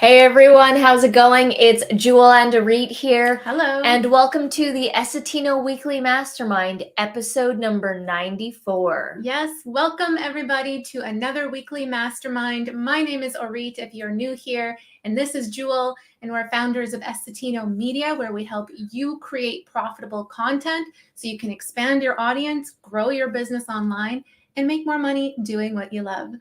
Hey everyone, how's it going? It's Jewel and Arit here. Hello. And welcome to the Essetino Weekly Mastermind, episode number 94. Yes, welcome everybody to another weekly mastermind. My name is Arit if you're new here, and this is Jewel, and we're founders of Essetino Media, where we help you create profitable content so you can expand your audience, grow your business online, and make more money doing what you love.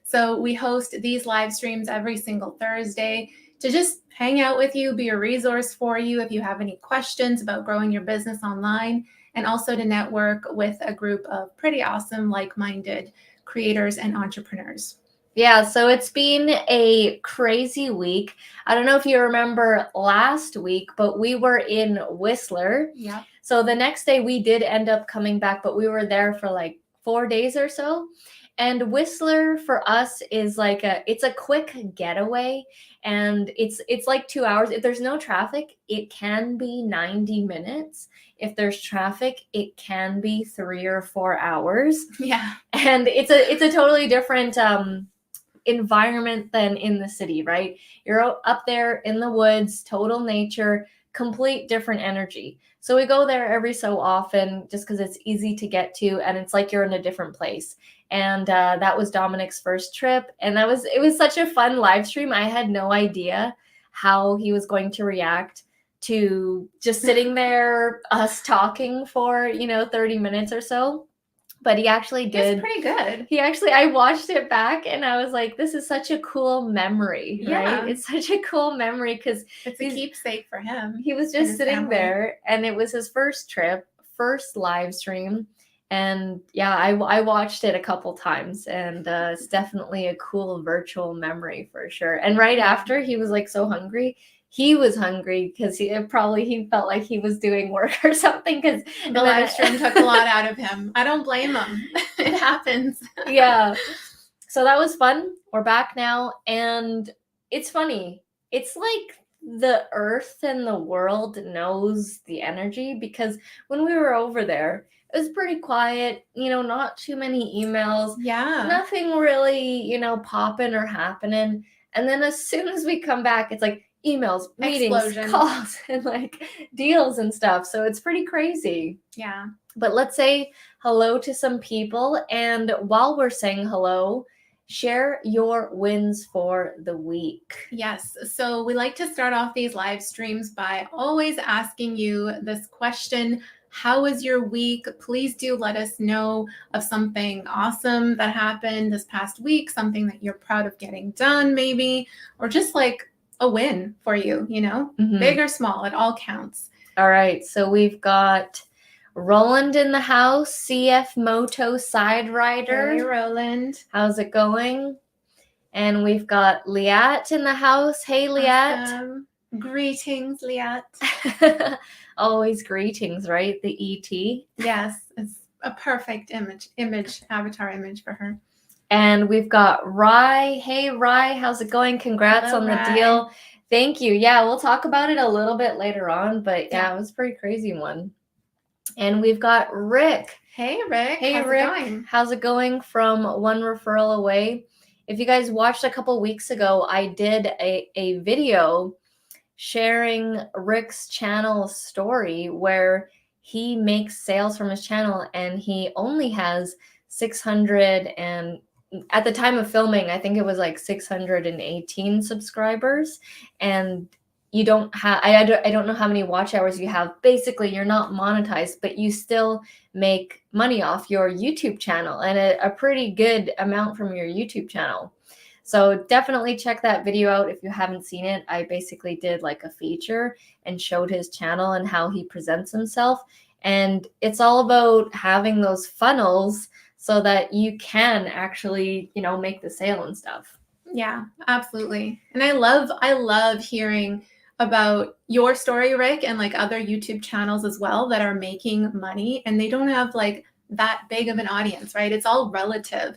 So we host these live streams every single Thursday to just hang out with you, be a resource for you if you have any questions about growing your business online, and also to network with a group of pretty awesome, like-minded creators and entrepreneurs. Yeah, so it's been a crazy week. I don't know if you remember last week, but we were in Whistler. Yeah. So the next day we did end up coming back, but we were there for like 4 days or so. And Whistler for us is like it's a quick getaway, and it's like 2 hours. If there's no traffic, it can be 90 minutes. If there's traffic, it can be 3 or 4 hours. Yeah. And it's a totally different environment than in the city, right? You're up there in the woods, total nature, complete different energy. So we go there every so often just because it's easy to get to, and it's like you're in a different place. And that was Dominic's first trip, and it was such a fun live stream. I had no idea how he was going to react to just sitting there, us talking for 30 minutes or so. But he actually did. It's pretty good. I watched it back and I was like, this is such a cool memory, Yeah. right? It's such a cool memory because it's a keepsake for him. He was just sitting there, and it was his first trip, first live stream. And yeah, I watched it a couple times, and it's definitely a cool virtual memory for sure. And right after, he was like so hungry. He was hungry because he felt like he was doing work or something, because the live stream took a lot out of him. I don't blame him. It happens. Yeah. So that was fun. We're back now, and it's funny. It's like the earth and the world knows the energy, because when we were over there, it was pretty quiet, not too many emails. Yeah. Nothing really, popping or happening. And then as soon as we come back, it's like emails, meetings, calls, and like deals and stuff. So it's pretty crazy. Yeah. But let's say hello to some people. And while we're saying hello, share your wins for the week. Yes. So we like to start off these live streams by always asking you this question: how was your week? Please do let us know of something awesome that happened this past week, something that you're proud of getting done, maybe, or just like a win for you, big or small, it all counts. All right. So we've got Roland in the house, CF Moto Side Rider. Hey, Roland. How's it going? And we've got Liat in the house. Hey, Liat. Awesome. Greetings, Liat. Always greetings, right? The ET. Yes, it's a perfect avatar image for her. And we've got Rye. Hey, Rye, how's it going? Congrats on the deal. Thank you. Yeah, we'll talk about it a little bit later on, but yeah, it was a pretty crazy one. And we've got Rick. Hey, Rick. Hey, Rick. How's it going from One Referral Away? If you guys watched a couple weeks ago, I did a video sharing Rick's channel story where he makes sales from his channel, and he only has 600, and at the time of filming, I think it was like 618 subscribers, and you don't have, I don't know how many watch hours you have. Basically, you're not monetized, but you still make money off your YouTube channel, and a pretty good amount from your YouTube channel. So definitely check that video out if you haven't seen it. I basically did like a feature and showed his channel and how he presents himself. And it's all about having those funnels so that you can actually, make the sale and stuff. Yeah, absolutely. And I love hearing about your story, Rick, and like other YouTube channels as well that are making money, and they don't have like that big of an audience, right? It's all relative.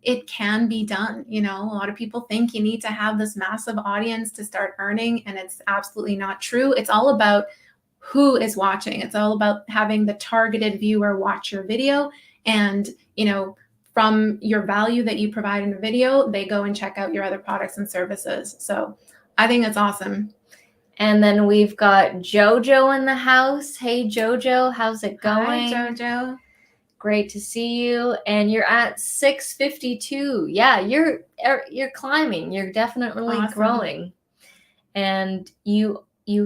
It can be done. A lot of people think you need to have this massive audience to start earning, and it's absolutely not true. It's all about who is watching. It's all about having the targeted viewer watch your video. And, from your value that you provide in a video, they go and check out your other products and services. So I think it's awesome. And then we've got Jojo in the house. Hey, Jojo, how's it going? Hi, Jojo. Great to see you. And you're at 652. Yeah, you're climbing. You're definitely Awesome. growing. And you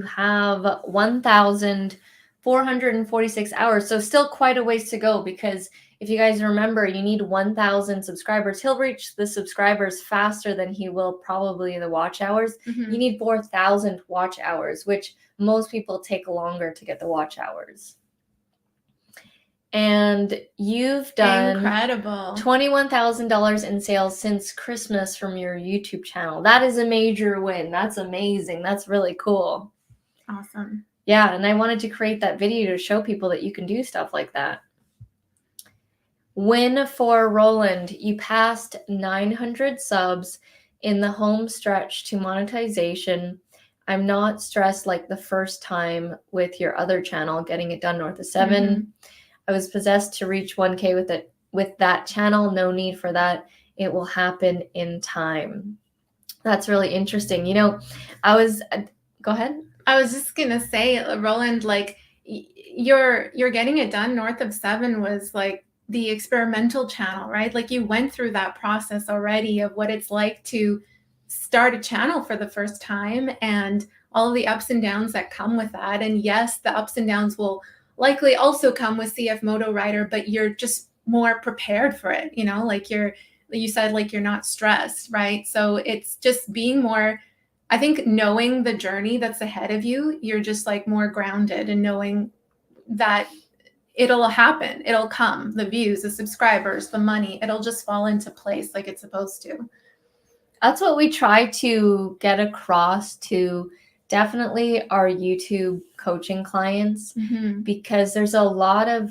have 1,446 hours. So still quite a ways to go, because if you guys remember, you need 1,000 subscribers. He'll reach the subscribers faster than he will probably the watch hours. Mm-hmm. You need 4,000 watch hours, which most people take longer to get the watch hours. And you've done incredible $21,000 in sales since Christmas from your YouTube channel. That is a major win. That's amazing. That's really cool. Awesome. Yeah, and I wanted to create that video to show people that you can do stuff like that. Win for Roland. You passed 900 subs in the home stretch to monetization. I'm not stressed like the first time with your other channel, getting it done north of 7. Mm-hmm. I was possessed to reach 1K with that channel. No need for that. It will happen in time. That's really interesting. You know, go ahead. I was just gonna say, Roland, like you're getting it done north of 7 was like the experimental channel, right? Like you went through that process already of what it's like to start a channel for the first time and all of the ups and downs that come with that. And yes, the ups and downs will likely also come with CF Moto Rider, but you're just more prepared for it, you know, like you said, like you're not stressed, right? So it's just being more, I think, knowing the journey that's ahead of you, you're just like more grounded and knowing that it'll happen, it'll come, the views, the subscribers, the money, it'll just fall into place like it's supposed to. That's what we try to get across to definitely our YouTube coaching clients, Mm-hmm. because there's a lot of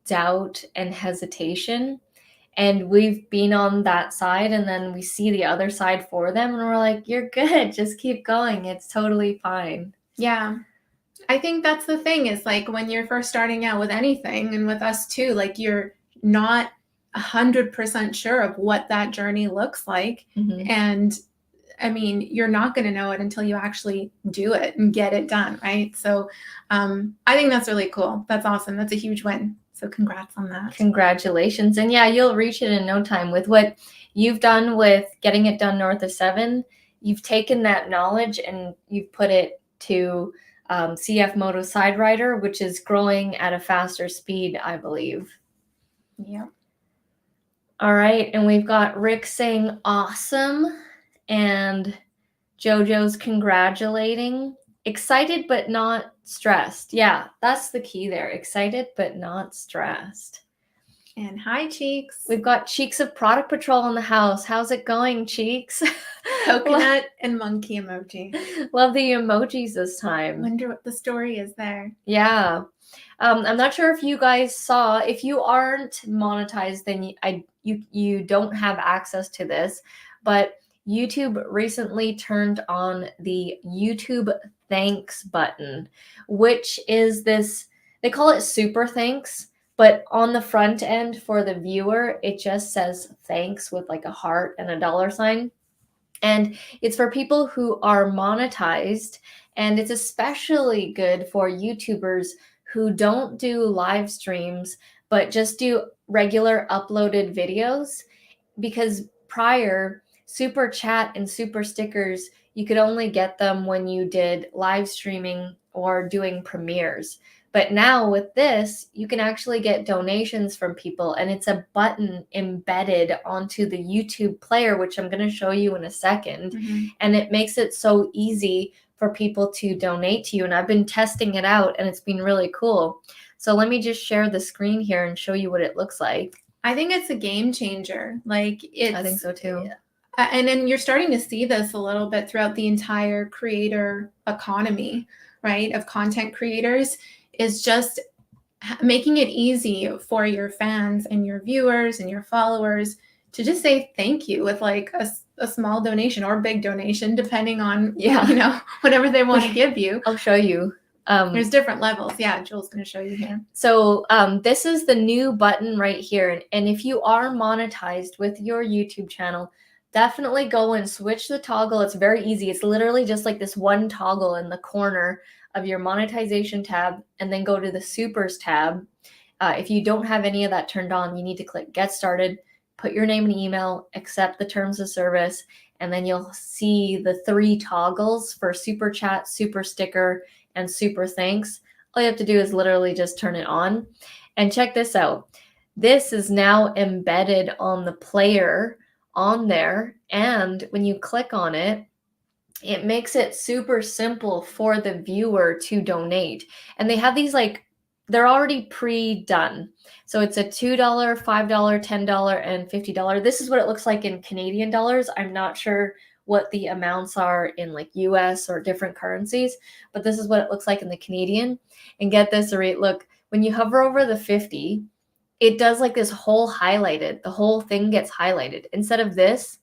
doubt and hesitation, and we've been on that side, and then we see the other side for them, and we're like, you're good, just keep going, it's totally fine. Yeah, I think that's the thing, is like when you're first starting out with anything, and with us too, like you're not 100% sure of what that journey looks like. Mm-hmm. And I mean, you're not going to know it until you actually do it and get it done, right? So I think that's really cool. That's awesome. That's a huge win. So congrats on that. Congratulations. And yeah, you'll reach it in no time. With what you've done with getting it done north of 7, you've taken that knowledge and you've put it to CF Moto Side Rider, which is growing at a faster speed, I believe. Yeah. All right. And we've got Rick saying awesome, and Jojo's congratulating. Excited but not stressed. Yeah, that's the key there. Excited but not stressed. And hi, Cheeks. We've got Cheeks of Product Patrol in the house. How's it going, Cheeks? Coconut and monkey emoji. Love the emojis this time. Wonder what the story is there. Yeah. I'm not sure if you guys saw. If you aren't monetized, then you don't have access to this. But YouTube recently turned on the YouTube thanks button, which is this, they call it super thanks, but on the front end for the viewer, it just says thanks with like a heart and a dollar sign. And it's for people who are monetized, and it's especially good for YouTubers who don't do live streams, but just do regular uploaded videos, because prior, super chat and super stickers, you could only get them when you did live streaming or doing premieres. But now with this, you can actually get donations from people, and it's a button embedded onto the YouTube player, which I'm going to show you in a second. Mm-hmm. And it makes it so easy for people to donate to you. And I've been testing it out, and it's been really cool. So let me just share the screen here and show you what it looks like. I think it's a game changer. Like I think so too. And then you're starting to see this a little bit throughout the entire creator economy, right? Of content creators, is just making it easy for your fans and your viewers and your followers to just say thank you with like a small donation or big donation, depending on, you know, whatever they want to give you. I'll show you. There's different levels. Yeah, Jewel's going to show you here. So this is the new button right here. And if you are monetized with your YouTube channel, definitely go and switch the toggle. It's very easy. It's literally just like this one toggle in the corner of your monetization tab, and then go to the supers tab. If you don't have any of that turned on, you need to click get started, put your name and email, accept the terms of service, and then you'll see the 3 toggles for super chat, super sticker, and super thanks. All you have to do is literally just turn it on. And check this out. This is now embedded on the player on there. And when you click on it, it makes it super simple for the viewer to donate. And they have these they're already pre-done. So it's a $2, $5, $10, and $50. This is what it looks like in Canadian dollars. I'm not sure what the amounts are in like US or different currencies, but this is what it looks like in the Canadian. And get this, Arit, look, when you hover over the 50, it does like this whole highlighted. The whole thing gets highlighted. Instead of this,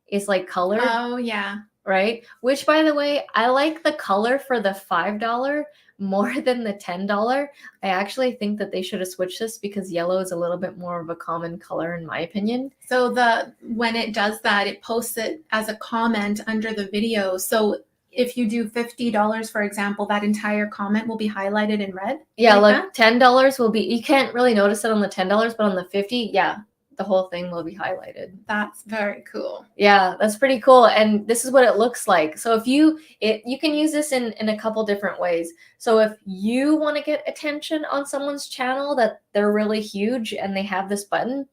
it's like colored. Oh, yeah. Right? Which, by the way, I like the color for the $5 more than the $10. I actually think that they should have switched this because yellow is a little bit more of a common color in my opinion. So when it does that, it posts it as a comment under the video. So if you do $50, for example, that entire comment will be highlighted in red. Yeah, like $10 will be, you can't really notice it on the $10, but on the 50, yeah, the whole thing will be highlighted. That's very cool. Yeah, that's pretty cool. And this is what it looks like. So if you can use this in a couple different ways. So if you want to get attention on someone's channel that they're really huge and they have this button,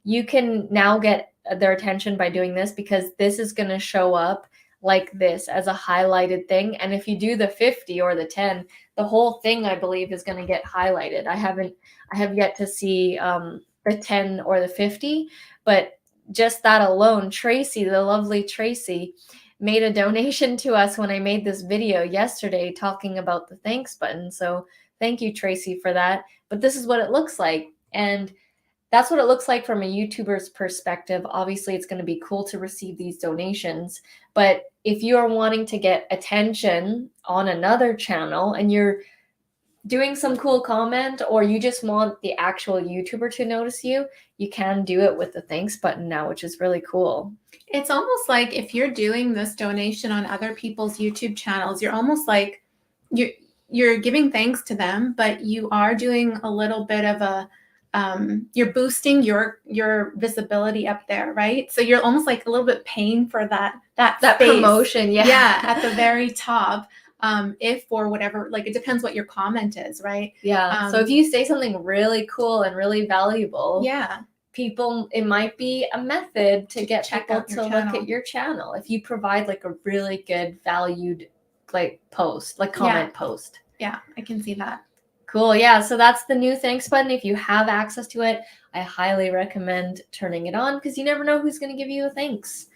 you can now get their attention by doing this, because this is going to show up like this as a highlighted thing. And if you do the 50 or the 10, the whole thing, I believe, is going to get highlighted. I have yet to see the 10 or the 50, but just that alone, Tracy, the lovely Tracy, made a donation to us when I made this video yesterday talking about the thanks button. So thank you, Tracy, for that. But this is what it looks like. And that's what it looks like from a YouTuber's perspective. Obviously, it's going to be cool to receive these donations. But if you are wanting to get attention on another channel and you're doing some cool comment, or you just want the actual YouTuber to notice you, you can do it with the thanks button now, which is really cool. It's almost like if you're doing this donation on other people's YouTube channels, you're almost like you're giving thanks to them, but you are doing a little bit of a you're boosting your visibility up there, right? So you're almost like a little bit paying for that promotion, yeah, at the very top. If for whatever, like, it depends what your comment is, right? Yeah. So if you say something really cool and really valuable, yeah, people, it might be a method to get people to look at your channel. If you provide like a really good valued post, comment post. Yeah, I can see that. Cool. Yeah. So that's the new thanks button. If you have access to it, I highly recommend turning it on, because you never know who's going to give you a thanks.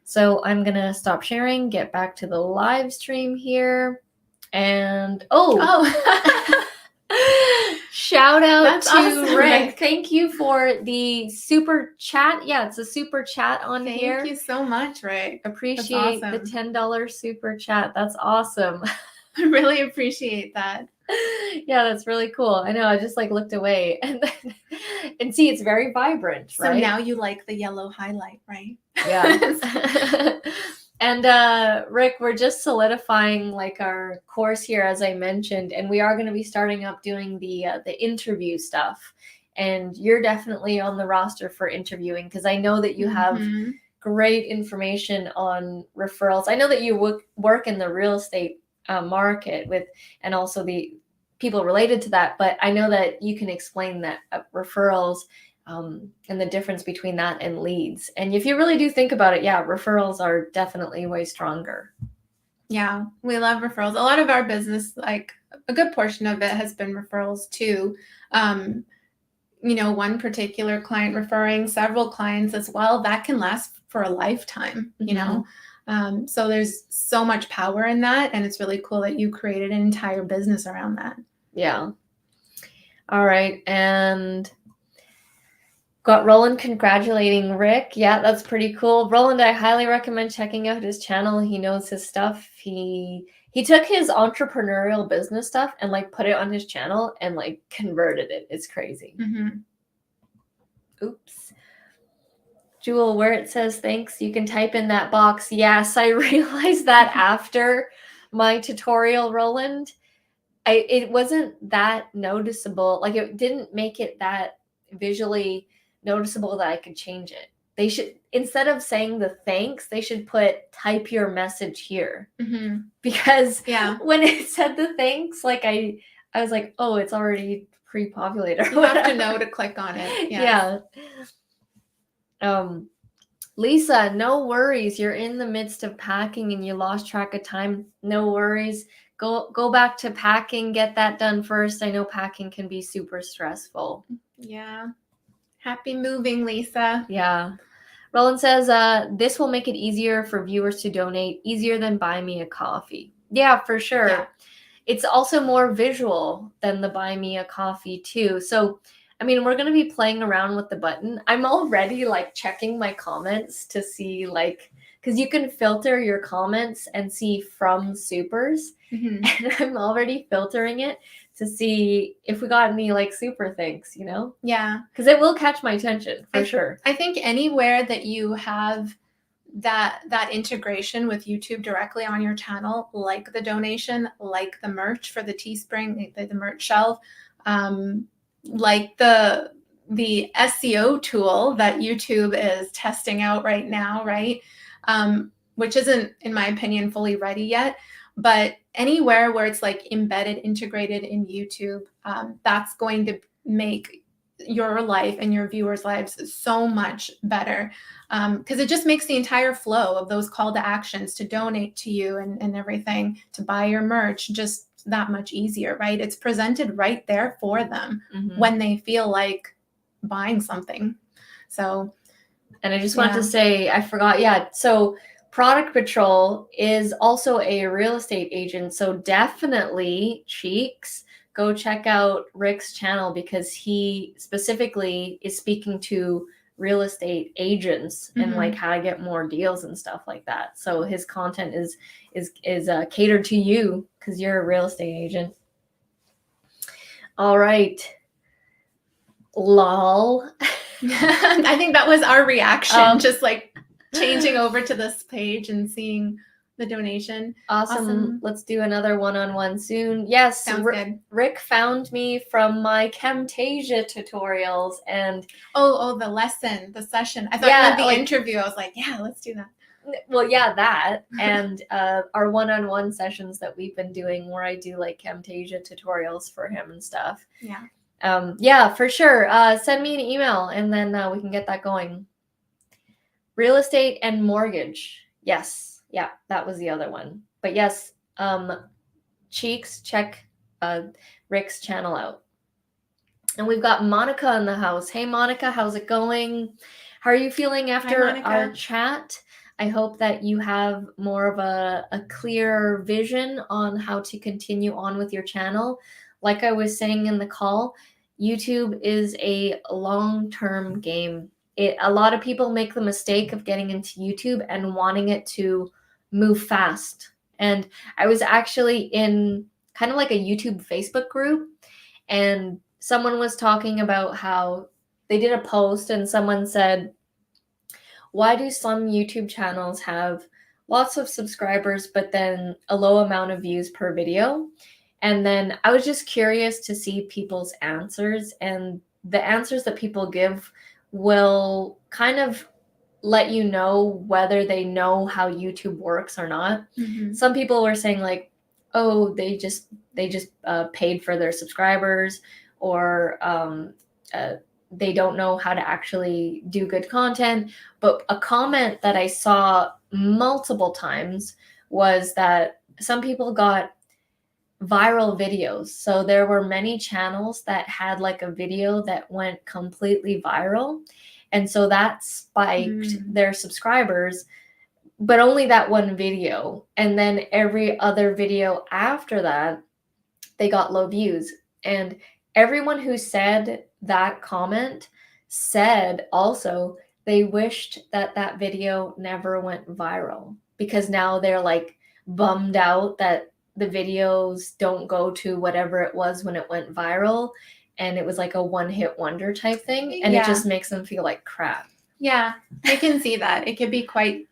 So I'm going to stop sharing, get back to the live stream here. And shout out That's to awesome, Rick. Thank you for the super chat. Yeah, it's a super chat on here. Thank you so much, Rick. Appreciate the $10 super chat. That's awesome. I really appreciate that. Yeah, that's really cool. I know. I just looked away and see, it's very vibrant. So now you like the yellow highlight, right? Yeah. And Rick, we're just solidifying our course here, as I mentioned, and we are going to be starting up doing the interview stuff. And you're definitely on the roster for interviewing, because I know that you have great information on referrals. I know that you work in the real estate market and also the people related to that, but I know that you can explain that referrals and the difference between that and leads. And if you really do think about it, yeah, referrals are definitely way stronger. Yeah, we love referrals. A lot of our business, a good portion of it has been referrals too. One particular client referring several clients as well, that can last for a lifetime, you know? So there's so much power in that. And it's really cool that you created an entire business around that. Yeah. All right. And got Roland congratulating Rick. Yeah, that's pretty cool. Roland, I highly recommend checking out his channel. He knows his stuff. He He took his entrepreneurial business stuff and like put it on his channel and like converted it. It's crazy. Oops. Jewel, where it says thanks, you can type in that box. Yes, I realized that after my tutorial, Roland. It wasn't that noticeable. Like, it didn't make it that visually noticeable that I could change it. They should, instead of saying the thanks, they should put type your message here. Because when it said the thanks, like I was like, oh, it's already pre-populated. You have to know to click on it. Yes. Yeah. Lisa, no worries. You're in the midst of packing and you lost track of time. No worries. Go back to packing. Get that done first. I know packing can be super stressful. Yeah. Happy moving, Lisa. Yeah. Roland says, this will make it easier for viewers to donate, easier than buy me a coffee. Yeah, for sure. Yeah. It's also more visual than the buy me a coffee too. So, I mean, we're going to be playing around with the button. I'm already like checking my comments to see like, because you can filter your comments and see from supers. And I'm already filtering it to see if we got any like super thanks, you know? Yeah. Because it will catch my attention for sure. I think anywhere that you have that integration with YouTube directly on your channel, like the donation, like the merch for the Teespring, the merch shelf, like the SEO tool that YouTube is testing out right now, right? Which isn't, in my opinion, fully ready yet. But anywhere where it's like embedded, integrated in YouTube, that's going to make your life and your viewers' lives so much better, because it just makes the entire flow of those call to actions to donate to you and everything, to buy your merch, just that much easier, right? It's presented right there for them when they feel like buying something. So, and I just want to say, I forgot. Yeah. So Product Patrol is also a real estate agent. So definitely, Cheeks, go check out Rick's channel because he specifically is speaking to real estate agents and like how to get more deals and stuff like that. So his content is catered to you because you're a real estate agent. All right. Lol. I think that was our reaction, just like changing over to this page and seeing the donation. Awesome. Let's do another one-on-one soon. Yes. Sounds good. Rick found me from my Camtasia tutorials and the lesson, the session. I thought you meant the interview. I was like, yeah, let's do that. Well, yeah, that and our one-on-one sessions that we've been doing where I do like Camtasia tutorials for him and stuff. Yeah. Yeah, for sure. Send me an email and then we can get that going. Real estate and mortgage. Yes. Yeah, that was the other one. But yes, Cheeks, check Rick's channel out. And we've got Monica in the house. Hey, Monica, how's it going? How are you feeling after our chat? I hope that you have more of a clear vision on how to continue on with your channel. Like I was saying in the call, YouTube is a long-term game. A lot of people make the mistake of getting into YouTube and wanting it to move fast. And I was actually in kind of like a YouTube Facebook group, and someone was talking about how they did a post and someone said, why do some YouTube channels have lots of subscribers, but then a low amount of views per video? And then I was just curious to see people's answers, and the answers that people give will kind of let you know whether they know how YouTube works or not. Some people were saying like, oh, they just paid for their subscribers, or they don't know how to actually do good content. But a comment that I saw multiple times was that some people got viral videos. So there were many channels that had like a video that went completely viral. And so that spiked their subscribers, but only that one video. And then every other video after that, they got low views. And everyone who said that comment said also they wished that that video never went viral, because now they're like bummed out that the videos don't go to whatever it was when it went viral, and it was like a one-hit wonder type thing, and it just makes them feel like crap. Yeah, I can see that. It could be quite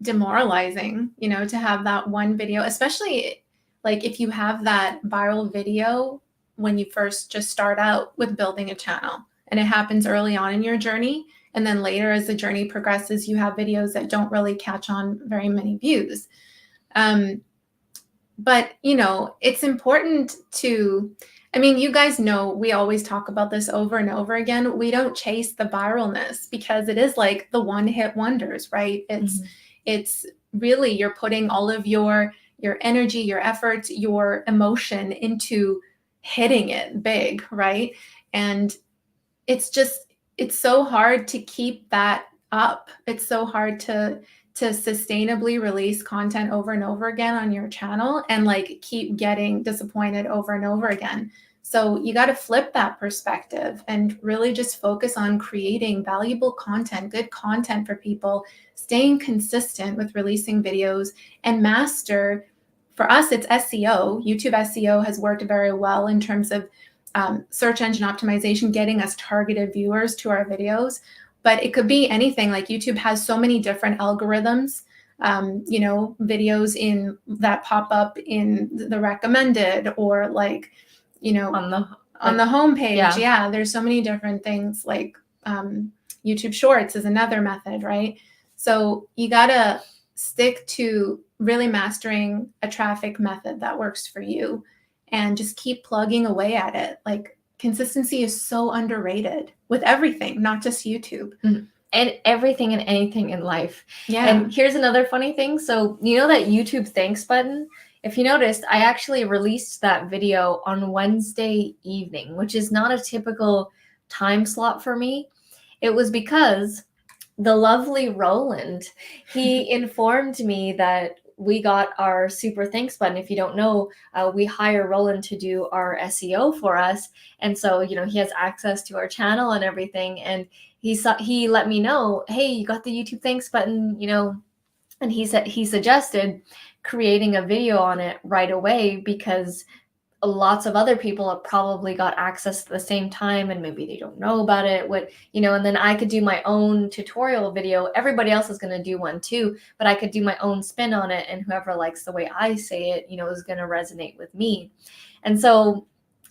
demoralizing, you know, to have that one video, especially like if you have that viral video when you first just start out with building a channel and it happens early on in your journey. And then later, as the journey progresses, you have videos that don't really catch on very many views. But, you know, it's important to, I mean, you guys know we always talk about this over and over again. We don't chase the viralness because it is like the one-hit wonders, right? It's really, you're putting all of your energy, your efforts, your emotion into hitting it big, right? And it's so hard to keep that up. It's so hard to sustainably release content over and over again on your channel and like keep getting disappointed over and over again. So you got to flip that perspective and really just focus on creating valuable content, good content for people, staying consistent with releasing videos, and master. For us, it's SEO. YouTube SEO has worked very well in terms of search engine optimization, getting us targeted viewers to our videos. But it could be anything. Like YouTube has so many different algorithms, you know, videos in that pop up in the recommended, or like, you know, on the homepage. Yeah, there's so many different things. Like YouTube Shorts is another method, right? So you gotta stick to really mastering a traffic method that works for you, and just keep plugging away at it. Like, consistency is so underrated with everything, not just YouTube. And everything and anything in life. Yeah. And here's another funny thing. So you know that YouTube thanks button? If you noticed, I actually released that video on Wednesday evening, which is not a typical time slot for me. It was because the lovely Roland, he informed me that we got our super thanks button. If you don't know, we hire Roland to do our SEO for us. And so, you know, he has access to our channel and everything. And he let me know, hey, you got the YouTube thanks button, you know, and he suggested creating a video on it right away because lots of other people have probably got access at the same time and maybe they don't know about it, you know, and then I could do my own tutorial video. Everybody else is going to do one too, but I could do my own spin on it, and whoever likes the way I say it, you know, is going to resonate with me. And so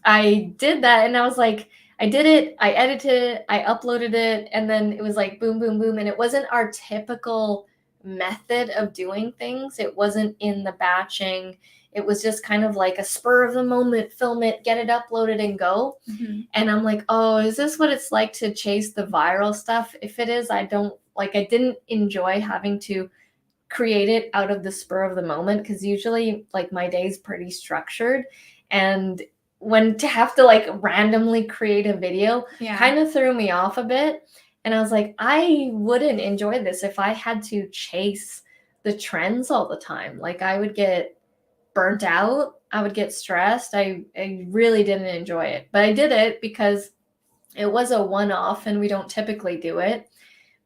I did that, and I was like, I did it, I edited it, I uploaded it, and then it was like boom, boom, boom. And it wasn't our typical method of doing things. It wasn't in the batching. It was just kind of like a spur of the moment, film it, get it uploaded and go. And I'm like, oh, is this what it's like to chase the viral stuff? If it is, I didn't enjoy having to create it out of the spur of the moment, because usually like my day's pretty structured, and when to have to like randomly create a video kind of threw me off a bit. And I was like, I wouldn't enjoy this if I had to chase the trends all the time. Like, I would get burnt out. I would get stressed. I really didn't enjoy it, but I did it because it was a one-off and we don't typically do it.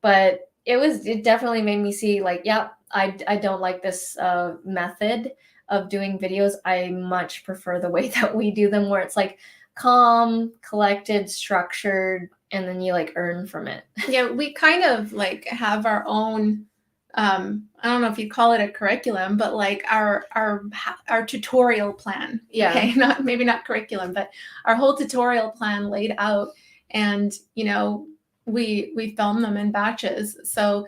But it definitely made me see like, yeah, I don't like this method of doing videos. I much prefer the way that we do them, where it's like calm, collected, structured, and then you like earn from it. Yeah, we kind of like have our own, I don't know if you call it a curriculum, but like our tutorial plan. Yeah. Okay, maybe not curriculum, but our whole tutorial plan laid out, and you know, we film them in batches. So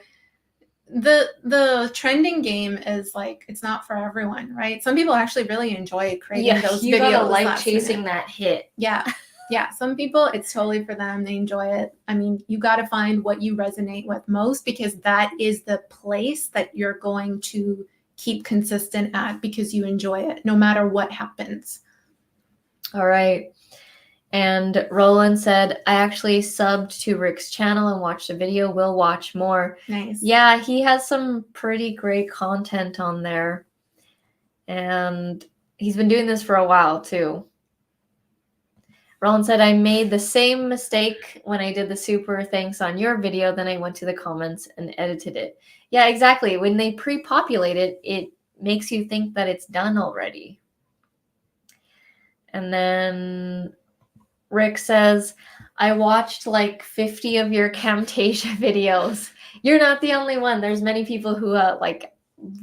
the trending game is like, it's not for everyone, right? Some people actually really enjoy creating those videos. You gotta like chasing that hit. Yeah, some people, it's totally for them. They enjoy it. I mean, you got to find what you resonate with most, because that is the place that you're going to keep consistent at, because you enjoy it no matter what happens. All right. And Roland said, I actually subbed to Rick's channel and watched a video. We'll watch more. Nice. Yeah, he has some pretty great content on there. And he's been doing this for a while too. Roland said, I made the same mistake when I did the super thanks on your video. Then I went to the comments and edited it. Yeah, exactly. When they pre-populate it, it makes you think that it's done already. And then Rick says, I watched like 50 of your Camtasia videos. You're not the only one. There's many people who like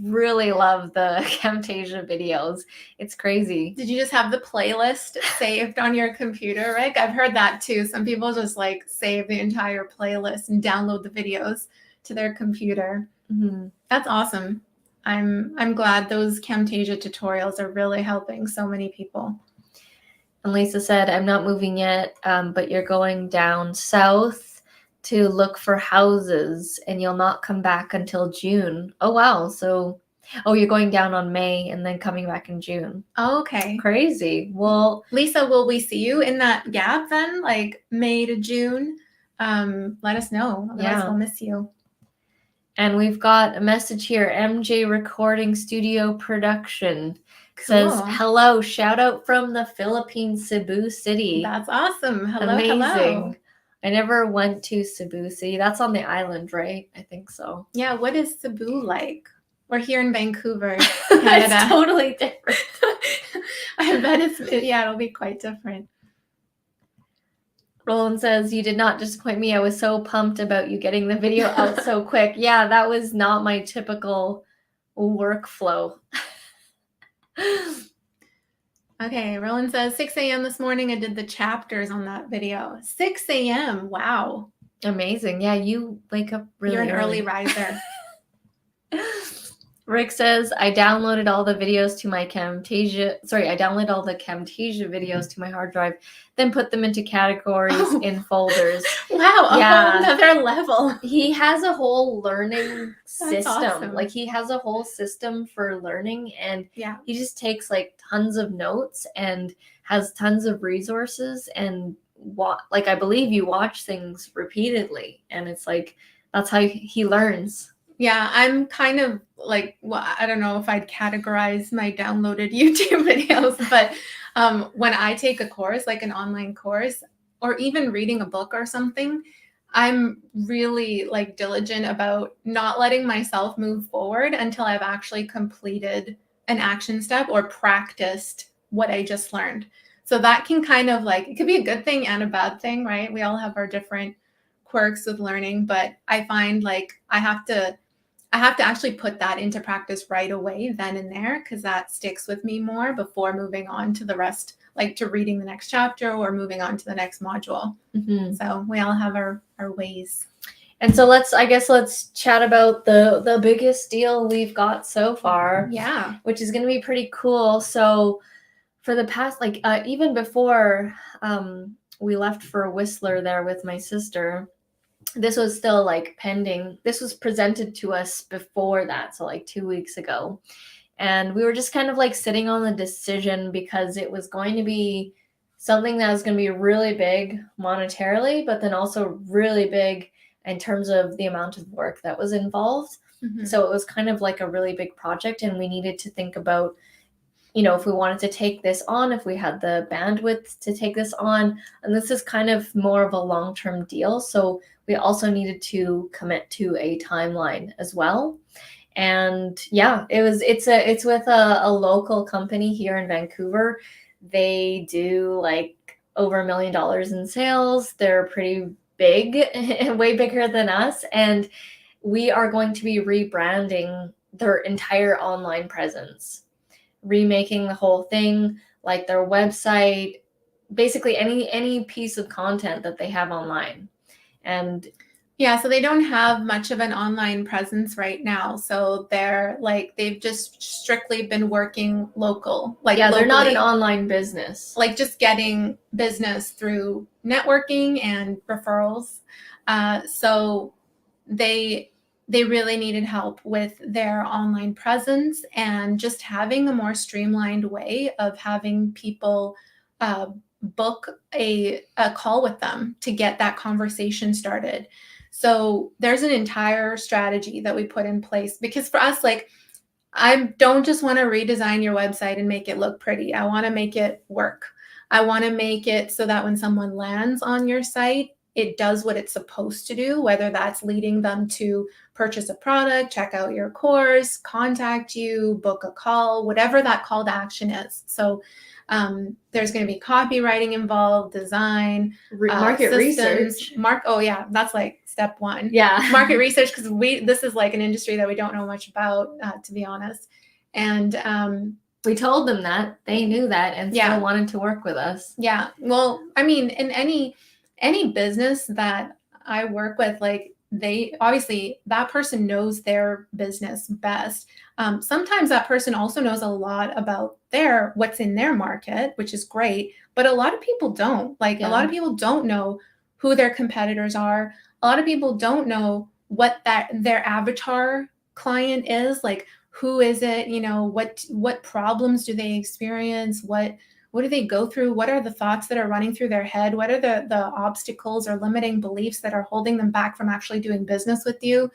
really love the Camtasia videos. It's crazy. Did you just have the playlist saved on your computer, Rick? I've heard that too. Some people just like save the entire playlist and download the videos to their computer. Mm-hmm. That's awesome. I'm glad those Camtasia tutorials are really helping so many people. And Lisa said, I'm not moving yet, but you're going down south to look for houses and you'll not come back until June. Oh, wow. So, you're going down on May and then coming back in June. Oh, okay. Crazy. Well, Lisa, will we see you in that gap then, like May to June? Let us know. Otherwise, we'll miss you. And we've got a message here, MJ Recording Studio Production. Cool. Says, hello, shout out from the Philippines, Cebu City. That's awesome. Hello, amazing. Hello. I never went to Cebu City. That's on the island, right? I think so. Yeah, what is Cebu like? We're here in Vancouver, Canada. It's totally different. I bet it'll be quite different. Roland says, you did not disappoint me. I was so pumped about you getting the video out so quick. Yeah, that was not my typical workflow. Okay, Roland says 6 a.m. this morning. I did the chapters on that video. 6 a.m. Wow. Amazing. Yeah, you wake up really You're an early. early riser. Rick says, I downloaded all the videos to my Camtasia. Sorry, I downloaded all the Camtasia videos to my hard drive, then put them into categories in folders. Wow, Yeah. whole another level. He has a whole learning system. Awesome. Like he has a whole system for learning, and Yeah. he just takes like tons of notes and has tons of resources, and like I believe you watch things repeatedly, and it's like that's how he learns. Yeah, I'm kind of like, well, I don't know if I'd categorize my downloaded YouTube videos, but when I take a course, like an online course, or even reading a book or something, I'm really like diligent about not letting myself move forward until I've actually completed an action step or practiced what I just learned. So that can kind of like, it could be a good thing and a bad thing, right? We all have our different quirks with learning, but I find like I have to actually put that into practice right away, then and there, because that sticks with me more before moving on to the rest, like to reading the next chapter or moving on to the next module. Mm-hmm. So we all have our ways. And so let's chat about the biggest deal we've got so far. Yeah. Which is going to be pretty cool. So for the past, like even before we left for Whistler there with my sister, this was still like pending. This was presented to us before that, so like 2 weeks ago. And we were just kind of like sitting on the decision because it was going to be something that was going to be really big monetarily, but then also really big in terms of the amount of work that was involved. Mm-hmm. So it was kind of like a really big project, and we needed to think about, you know, if we wanted to take this on, if we had the bandwidth to take this on. And this is kind of more of a long-term deal. So we also needed to commit to a timeline as well. And yeah, it's with a local company here in Vancouver. They do like over $1 million in sales. They're pretty big, way bigger than us. And we are going to be rebranding their entire online presence, remaking the whole thing, like their website, basically any piece of content that they have online. And yeah, so they don't have much of an online presence right now. So they're like, they've just strictly been working local. Like, yeah, locally. They're not an online business. Like just getting business through networking and referrals. So they really needed help with their online presence and just having a more streamlined way of having people book a call with them to get that conversation started. So there's an entire strategy that we put in place, because for us, like, I don't just want to redesign your website and make it look pretty. I want to make it work. I want to make it so that when someone lands on your site, it does what it's supposed to do, whether that's leading them to purchase a product, check out your course, contact you, book a call, whatever that call to action is. So there's going to be copywriting involved, design, market systems, research. Oh yeah, that's like step one. Yeah. Market research, because this is like an industry that we don't know much about, to be honest. And we told them that, they knew that, and Yeah. still wanted to work with us. Yeah. Well, I mean, in any business that I work with, like, they obviously, that person knows their business best. Sometimes that person also knows a lot about what's in their market, which is great. But a lot of people don't. Like, a lot of people don't know who their competitors are. A lot of people don't know what their avatar client is. Like, who is it? You know, what problems do they experience? What do they go through? What are the thoughts that are running through their head? What are the obstacles or limiting beliefs that are holding them back from actually doing business with you?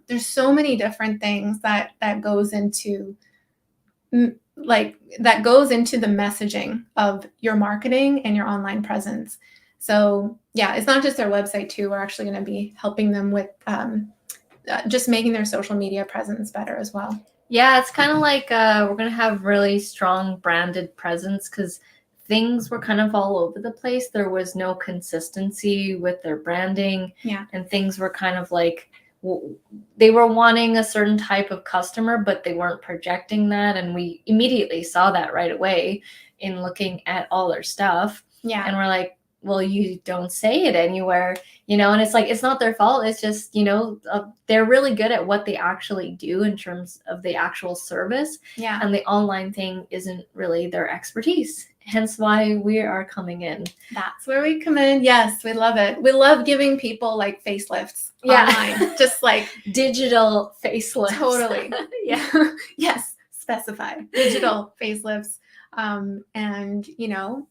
There's so many different things that goes into the messaging of your marketing and your online presence. So yeah, it's not just their website too. We're actually going to be helping them with just making their social media presence better as well. Yeah, it's kind of like we're going to have really strong branded presence, because things were kind of all over the place. There was no consistency with their branding. Yeah. And things were kind of like, they were wanting a certain type of customer, but they weren't projecting that. And we immediately saw that right away in looking at all their stuff. Yeah. And we're like, well, you don't say it anywhere, you know, and it's like, it's not their fault. It's just, you know, they're really good at what they actually do in terms of the actual service. Yeah. And the online thing isn't really their expertise. Hence why we are coming in. That's where we come in. Yes, we love it. We love giving people like facelifts online, just like digital facelifts. Totally. Yeah. Yes, specify digital facelifts. And, you know,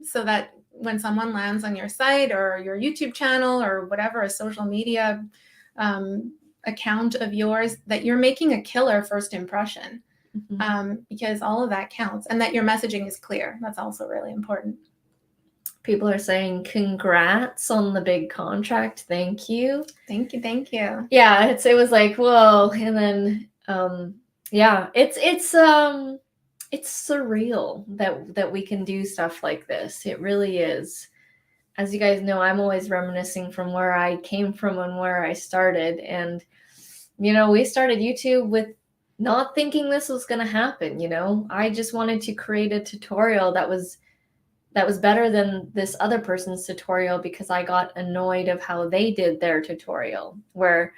so that when someone lands on your site or your YouTube channel or whatever, a social media account of yours, that you're making a killer first impression. Because all of that counts, and that your messaging is clear. That's also really important. People are saying congrats on the big contract. Thank you. Thank you. Thank you. Yeah, it was like, whoa. And then yeah, it's surreal that we can do stuff like this. It really is. As you guys know, I'm always reminiscing from where I came from and where I started. And, you know, we started YouTube with not thinking this was going to happen. You know, I just wanted to create a tutorial that was better than this other person's tutorial, because I got annoyed of how they did their tutorial, where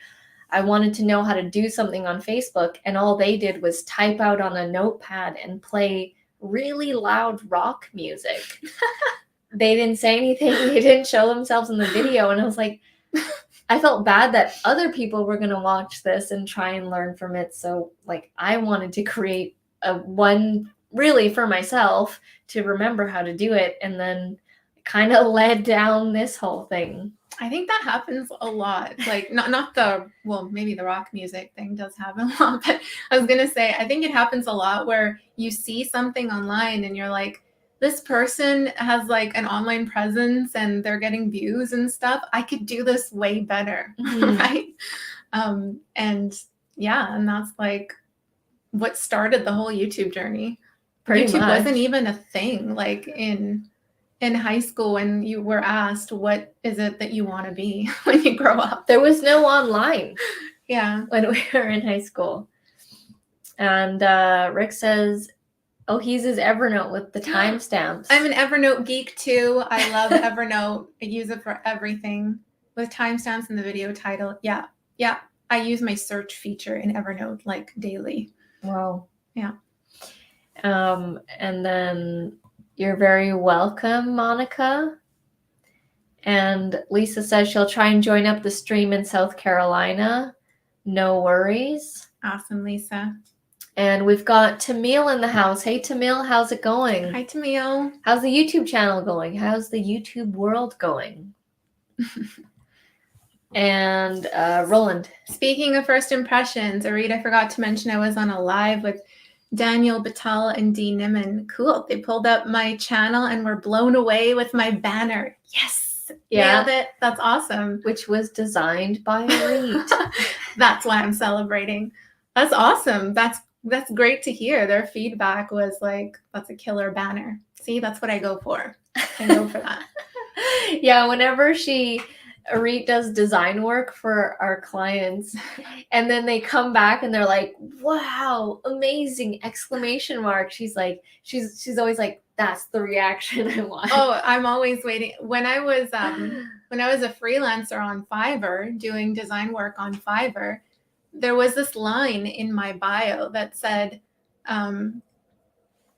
I wanted to know how to do something on Facebook, and all they did was type out on a notepad and play really loud rock music. They didn't say anything. They didn't show themselves in the video. And I was like, I felt bad that other people were going to watch this and try and learn from it. So like, I wanted to create one really for myself to remember how to do it. And then kind of led down this whole thing. I think that happens a lot. Like maybe the rock music thing does happen a lot, but I was going to say, I think it happens a lot where you see something online and you're like, this person has like an online presence and they're getting views and stuff. I could do this way better. Right. And that's like what started the whole YouTube journey. YouTube wasn't even a thing like in high school when you were asked, what is it that you want to be when you grow up? There was no online. Yeah. When we were in high school. And Rick says, oh, he's his Evernote with the timestamps. I'm an Evernote geek too. I love Evernote. I use it for everything with timestamps in the video title. Yeah. Yeah. I use my search feature in Evernote like daily. Wow. Yeah. And then you're very welcome, Monica. And Lisa says she'll try and join up the stream in South Carolina. No worries. Awesome, Lisa. And we've got Tamil in the house. Hey, Tamil, how's it going? Hi, Tamil. How's the YouTube channel going? How's the YouTube world going? And Roland. Speaking of first impressions, Arid, I forgot to mention I was on a live with Daniel Batal and Dee Niman. Cool. They pulled up my channel and were blown away with my banner. Yes. Nailed it. That's awesome. Which was designed by Reed. That's why I'm celebrating. That's awesome. That's great to hear. Their feedback was like, that's a killer banner. See, that's what I go for. I go for that. Yeah, whenever Reed does design work for our clients, and then they come back and they're like, wow, amazing, exclamation mark. She's like, she's always like, that's the reaction I want. Oh, I'm always waiting. When I was a freelancer on Fiverr doing design work on Fiverr, there was this line in my bio that said,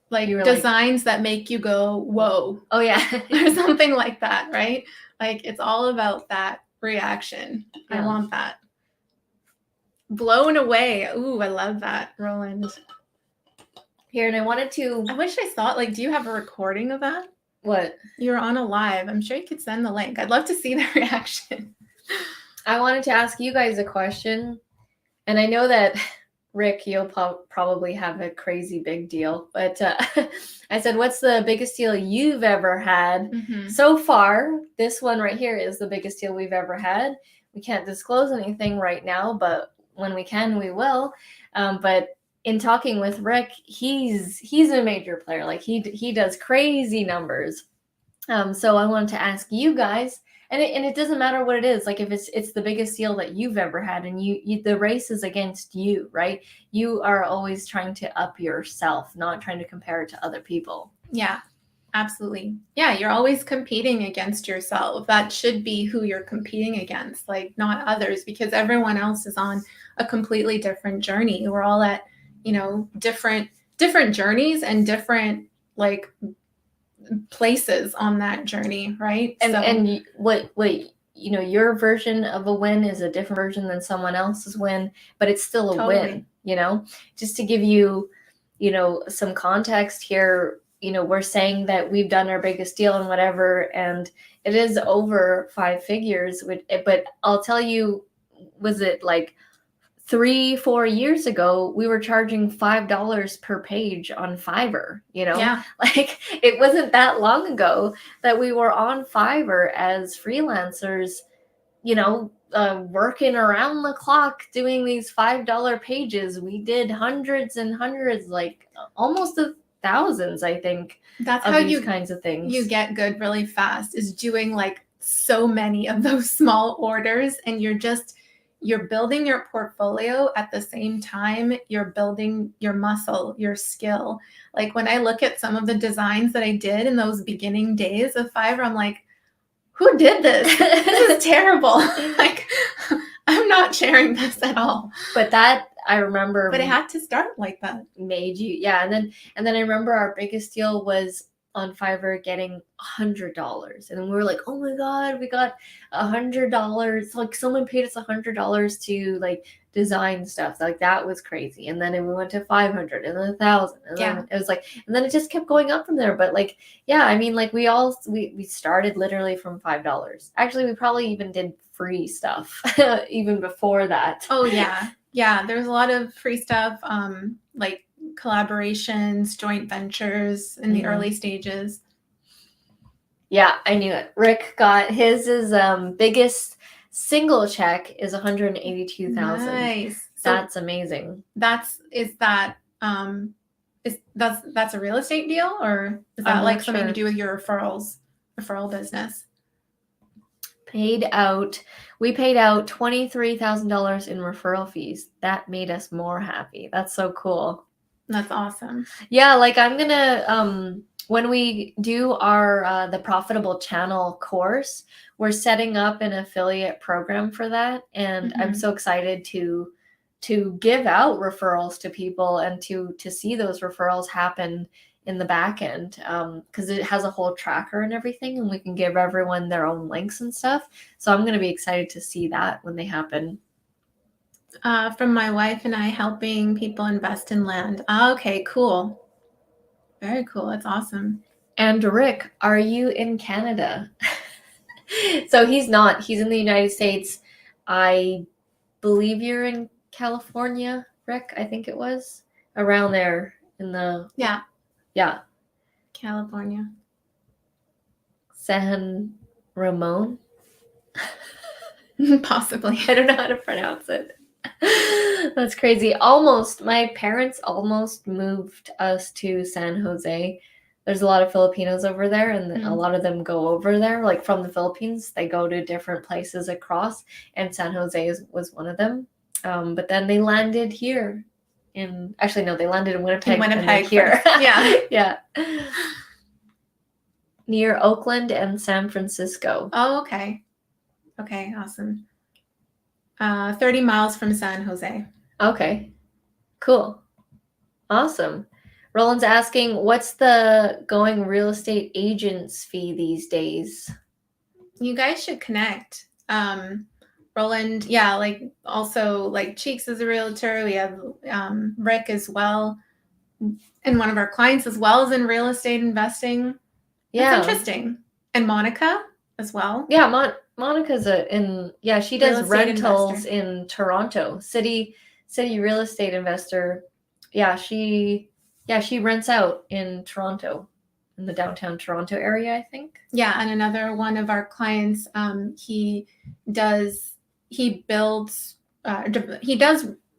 designs that make you go, whoa. Oh yeah. Or something like that, right? Like, it's all about that reaction. Yeah. I want that. Blown away. Ooh, I love that, Roland. Here, and I wish I saw it. Like, do you have a recording of that? What? You're on a live. I'm sure you could send the link. I'd love to see the reaction. I wanted to ask you guys a question. And I know that, Rick, you'll probably have a crazy big deal. But I said, what's the biggest deal you've ever had? Mm-hmm. So far, this one right here is the biggest deal we've ever had. We can't disclose anything right now, but when we can, we will. But in talking with Rick, he's a major player. Like he does crazy numbers. So I wanted to ask you guys, and it doesn't matter what it is. Like if it's the biggest deal that you've ever had, and you the race is against you, right? You are always trying to up yourself, not trying to compare it to other people. Yeah, absolutely. Yeah, you're always competing against yourself. That should be who you're competing against, like not others, because everyone else is on a completely different journey. We're all at, different journeys and different like places on that journey, right? And what your version of a win is a different version than someone else's win, but it's still a win. Just to give you some context here, we're saying that we've done our biggest deal and whatever, and it is over 5 figures, but I'll tell you, was it like 3-4 years ago, we were charging $5 per page on Fiverr, Yeah. Like it wasn't that long ago that we were on Fiverr as freelancers, working around the clock doing these $5 pages. We did hundreds and hundreds, like almost thousands, I think. That's of how these kinds of things. You get good really fast, is doing like so many of those small orders, and you're building your portfolio at the same time you're building your muscle, your skill. Like when I look at some of the designs that I did in those beginning days of Fiverr, I'm like, who did this? This is terrible. Like, I'm not sharing this at all. But that I remember. But it had to start like that. Made you, yeah. And then I remember our biggest deal was on Fiverr getting $100, and then we were like, oh my god, we got $100. Like someone paid us $100 to like design stuff. Like that was crazy. And then we went to 500 and then 1,000, and then it was like, and then it just kept going up from there. But like, yeah, I mean, like we started literally from $5. Actually, we probably even did free stuff even before that. Oh yeah, there's a lot of free stuff, like collaborations, joint ventures in the early stages. Yeah, I knew it. Rick got his biggest single check is $182,000. Nice. That's amazing. That's a real estate deal, or is that like something to do with your referral business? We paid out $23,000 in referral fees. That made us more happy. That's so cool. That's awesome. Yeah, like I'm gonna when we do our the profitable channel course, we're setting up an affiliate program for that, and I'm so excited to give out referrals to people and to see those referrals happen in the back end, because it has a whole tracker and everything, and we can give everyone their own links and stuff. So I'm going to be excited to see that when they happen. From my wife and I helping people invest in land. Okay, cool. Very cool. That's awesome. And Rick, are you in Canada? So he's not. He's in the United States. I believe you're in California, Rick. I think it was around there in the Yeah, California. San Ramon. Possibly. I don't know how to pronounce it. That's crazy. My parents almost moved us to San Jose. There's a lot of Filipinos over there, and a lot of them go over there, like from the Philippines. They go to different places across, and San Jose was one of them. But then they landed here. They landed in Winnipeg. Winnipeg and then here. Yeah. Yeah. Near Oakland and San Francisco. Oh, okay. Okay, awesome. 30 miles from San Jose. Okay, cool. Awesome. Roland's asking, what's the going real estate agent's fee these days? You guys should connect. Roland, yeah, like also like Cheeks is a realtor. We have Rick as well. And one of our clients as well is in real estate investing. Yeah. That's interesting. And Monica as well. Yeah, Monica's she does rentals investor. in Toronto. City real estate investor. Yeah, she rents out in Toronto, in the downtown Toronto area, I think. Yeah, and another one of our clients, he does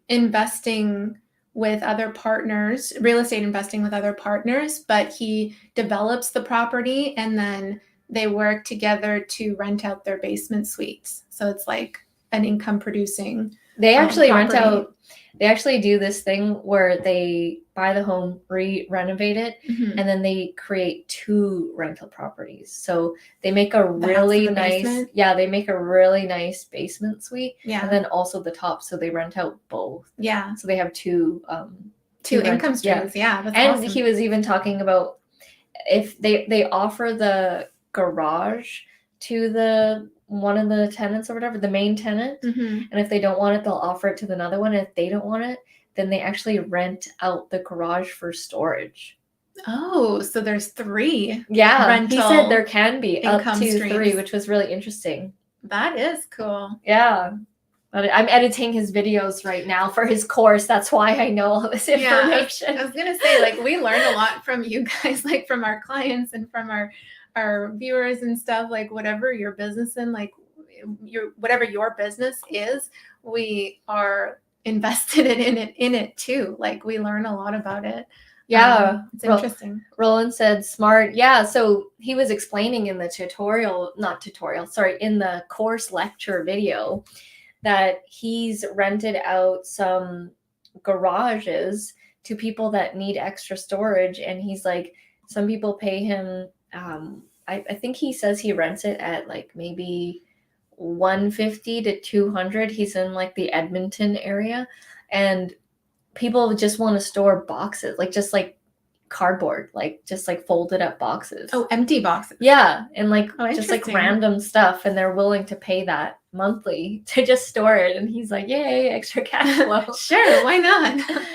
investing with other partners, real estate investing with other partners, but he develops the property and then they work together to rent out their basement suites. So it's like an income producing. They actually property. rent out. They actually do this thing where they buy the home, renovate it, and then they create 2 rental properties. So they make a really nice, they make a really nice basement suite, and then also the top. So they rent out both. Yeah. So they have 2 income streams. Yeah, that's and awesome. He was even talking about if they offer the garage to one of the tenants or whatever, the main tenant, and if they don't want it, they'll offer it to another one. And if they don't want it, then they actually rent out the garage for storage. Oh, so there's 3. Yeah, he said there can be up to streams. 3, which was really interesting. That is cool. Yeah. But I'm editing his videos right now for his course. That's why I know all this information. Yeah, I was gonna say, like, we learn a lot from you guys, like from our clients and from our viewers and stuff. Like whatever your business whatever your business is, we are invested in it too. Like we learn a lot about it. Yeah, it's interesting. Roland said smart. Yeah, so he was explaining in the in the course lecture video that he's rented out some garages to people that need extra storage, and he's like, some people pay him I think he says he rents it at like maybe $150 to $200. He's in like the Edmonton area, and people just want to store boxes, like just like cardboard, like just like folded up boxes. Oh, empty boxes. Yeah, and like just like random stuff, and they're willing to pay that monthly to just store it. And he's like, yay, extra cash flow. Sure, why not?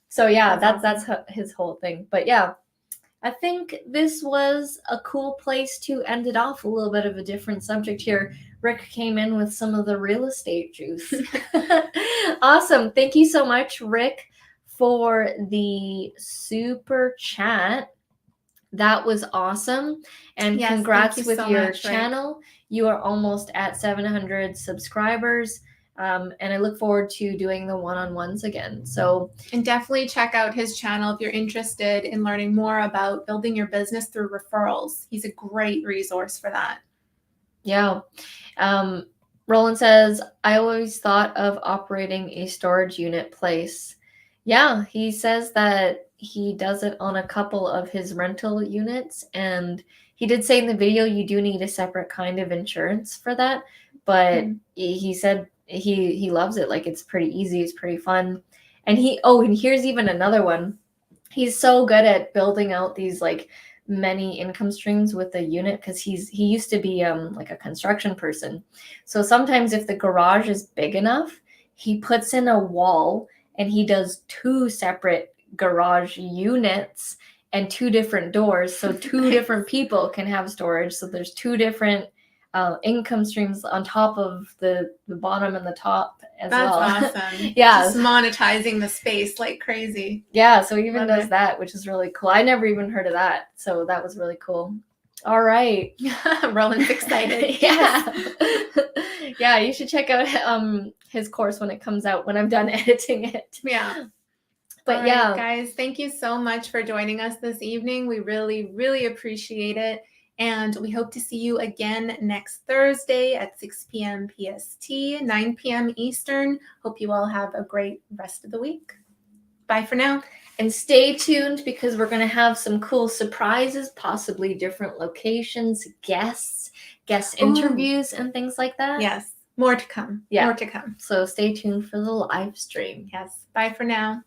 So yeah, that's his whole thing. But yeah, I think this was a cool place to end it off. A little bit of a different subject here. Rick came in with some of the real estate juice. Awesome. Thank you so much, Rick, for the super chat. That was awesome. And yes, congrats with your channel. Rick. You are almost at 700 subscribers. And I look forward to doing the one-on-ones again. And definitely check out his channel if you're interested in learning more about building your business through referrals. He's a great resource for that. Yeah. Roland says, I always thought of operating a storage unit place. Yeah, he says that he does it on a couple of his rental units. And he did say in the video, you do need a separate kind of insurance for that. But he said he loves it. Like, it's pretty easy. It's pretty fun. And here's even another one. He's so good at building out these like many income streams with the unit, because he used to be like a construction person. So sometimes if the garage is big enough, he puts in a wall and he does 2 separate garage units and 2 different doors. So 2 different people can have storage. So there's 2 different income streams on top of the bottom and the top as well. That's awesome. Yeah. Just monetizing the space like crazy. Yeah. So he even does that, which is really cool. I never even heard of that. So that was really cool. All right. Roland's excited. Yeah. Yeah, you should check out his course when it comes out, when I'm done editing it. Yeah. But All right, guys, thank you so much for joining us this evening. We really, really appreciate it. And we hope to see you again next Thursday at 6 p.m. PST, 9 p.m. Eastern. Hope you all have a great rest of the week. Bye for now. And stay tuned, because we're going to have some cool surprises, possibly different locations, guest interviews, and things like that. Yes, more to come. Yeah. More to come. So stay tuned for the live stream. Yes. Bye for now.